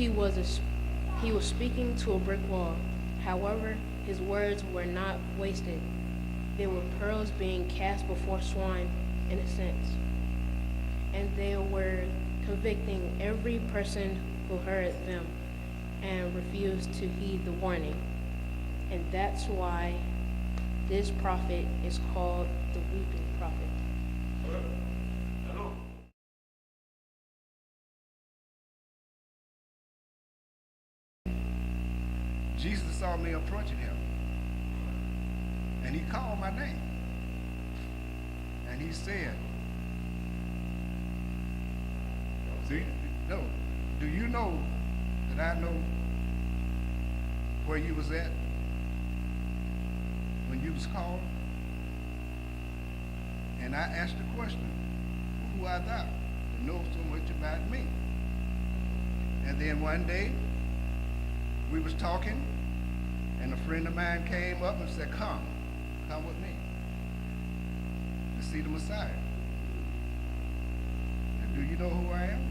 he was speaking to a brick wall. However, his words were not wasted. They were pearls being cast before swine, in a sense. And they were convicting every person who heard them and refused to heed the warning. And that's why this prophet is called the weeping prophet. Jesus saw me approaching him, and he called my name. And he said, do you know that I know where you was at when you was called? And I asked the question, who art thou to know so much about me? And then one day, we was talking, and a friend of mine came up and said, come with me to see the Messiah. And do you know who I am?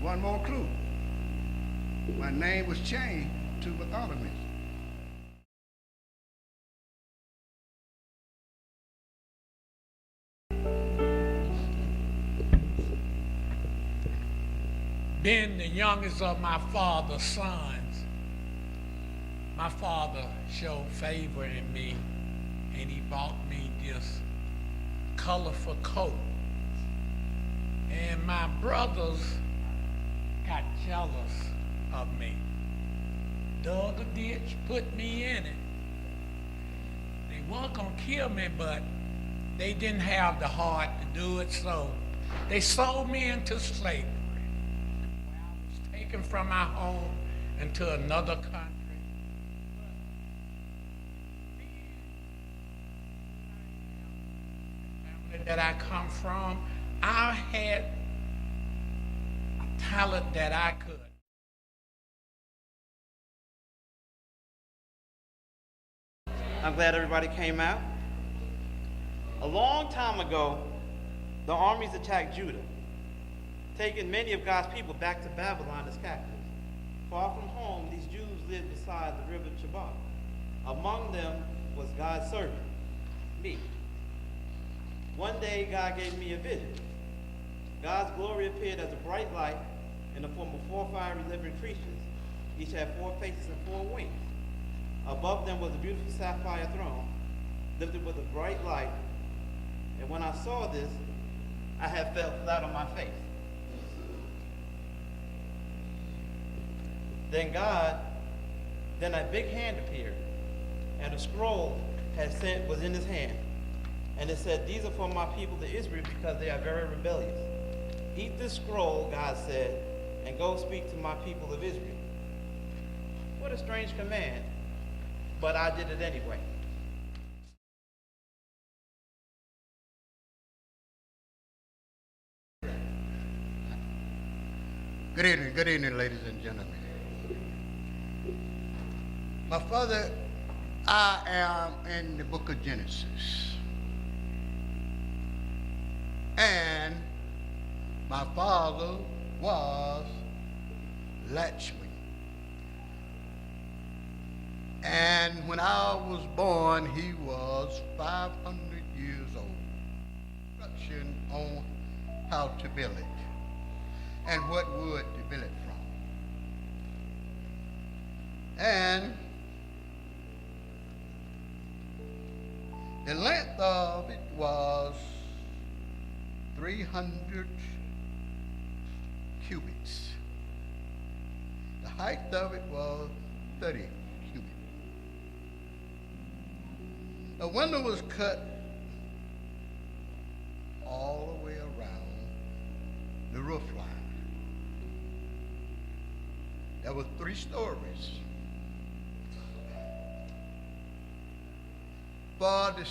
One more clue. My name was changed to Bartholomew. Being the youngest of my father's sons, my father showed favor in me, and he bought me this colorful coat. And my brothers got jealous of me. Dug a ditch, put me in it. They weren't gonna kill me, but they didn't have the heart to do it, so they sold me into slavery. Taken from my home into another country. The family that I come from, I had a talent that I could. I'm glad everybody came out. A long time ago, the armies attacked Judah, taking many of God's people back to Babylon as captives. Far from home, these Jews lived beside the river Chabar. Among them was God's servant, me. One day, God gave me a vision. God's glory appeared as a bright light in the form of 4 fiery living creatures. Each had 4 faces and 4 wings. Above them was a beautiful sapphire throne, lifted with a bright light. And when I saw this, I had fell flat on my face. Then a big hand appeared, and a scroll was in his hand. And it said, these are for my people, the Israel, because they are very rebellious. Eat this scroll, God said, and go speak to my people of Israel. What a strange command, but I did it anyway. Good evening, ladies and gentlemen. My father, I am in the book of Genesis. And my father was Ledgister. And when I was born, he was 500 years old. Instruction on how to build it and what wood to build it from. And the length of it was 300 cubits. The height of it was 30 cubits. The window was cut all the way around the roof line. There were 3 stories. For the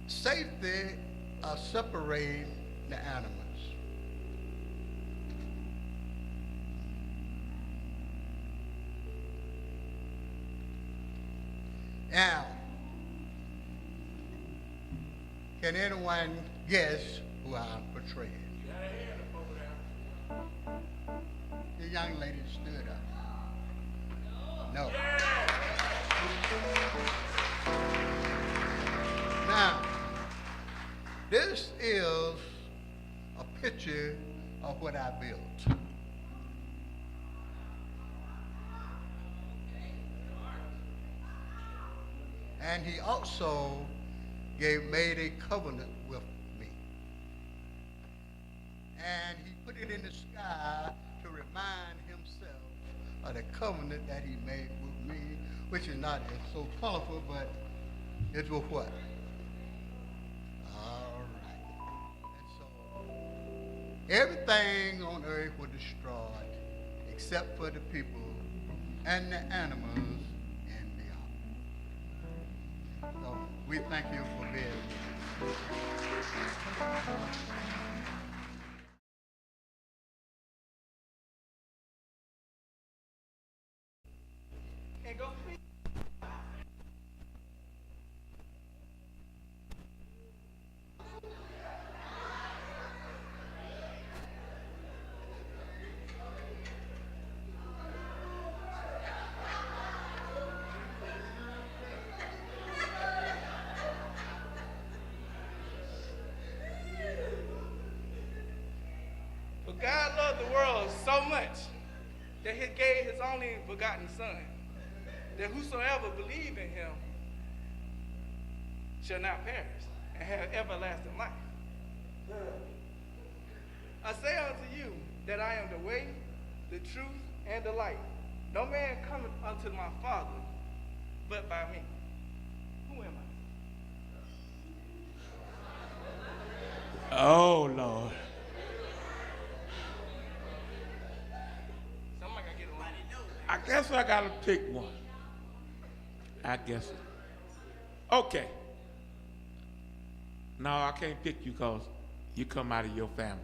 safety of separating the animals. Now, can anyone guess who I'm portraying? the young lady that stood up? No. Now, this is a picture of what I built. And he also made a covenant with me. And he put it in the sky to remind himself of the covenant that he made with me, which is not so colorful, but it was what? All right. And so everything on earth was destroyed except for the people and the animals and the ark. So we thank you for being here. And go speak. For God loved the world so much that he gave his only begotten Son, that whosoever believe in him shall not perish and have everlasting life. I say unto you that I am the way, the truth, and the light. No man cometh unto my Father but by me. Who am I? Oh, Lord. Somebody gotta get along. I guess I got to pick one. I guess. Okay. No, I can't pick you because you come out of your family.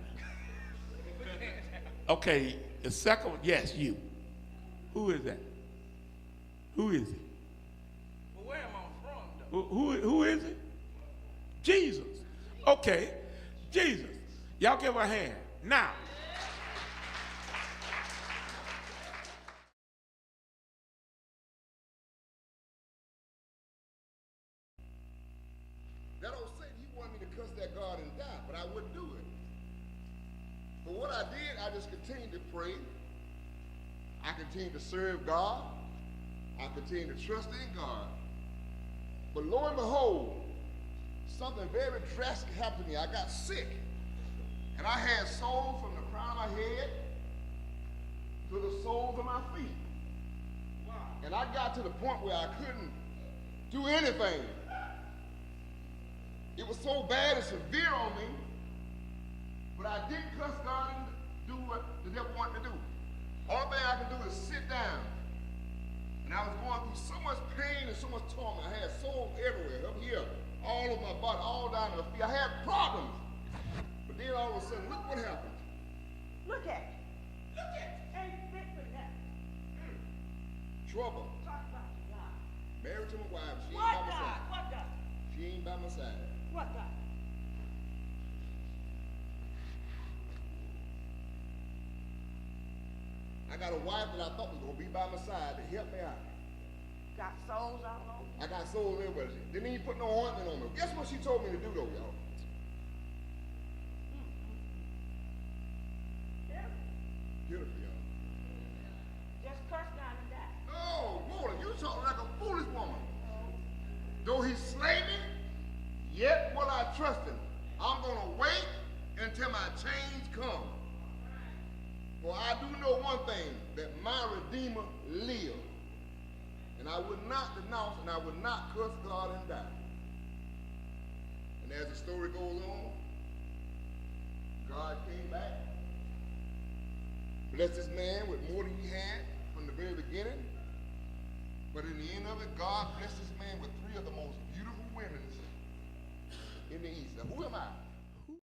Okay, the second one, yes, you. Who is that? Who is it? Well, where am I from, though? Who is it? Jesus. Okay, Jesus. Y'all give her a hand. Now. That old Satan, he wanted me to cuss that God and die, but I wouldn't do it. But what I did, I just continued to pray. I continued to serve God. I continued to trust in God. But lo and behold, something very drastic happened to me. I got sick. And I had sores from the crown of my head to the soles of my feet. Wow. And I got to the point where I couldn't do anything. It was so bad and severe on me, but I didn't cuss God and do what the devil wanted to do. All thing I could do is sit down. And I was going through so much pain and so much torment. I had sores everywhere, up here, all over my body, all down to the feet. I had problems. But then all of a sudden, look what happened. Look at it. Look at it. Ain't fit for that. Trouble. Talk about God. Married to my wife, she What ain't by my God? side. What God? She ain't by my side. What God? I got a wife that I thought was gonna be by my side to help me out. Got souls all over. I got souls everywhere. Didn't even put no ointment on me. Guess what she told me to do though, y'all? Yeah. Beautiful, y'all. Just curse God and die. No, Lord, you talking like a foolish woman. Though he slay me, yet will I trust him. I'm gonna wait until my change comes. For I do know one thing, that my Redeemer lives. And I would not denounce and I would not curse God and die. And as the story goes on, God came back, blessed this man with more than he had from the very beginning. But in the end of it, God blessed this man with 3 of the most beautiful women in the East. Now, who am I?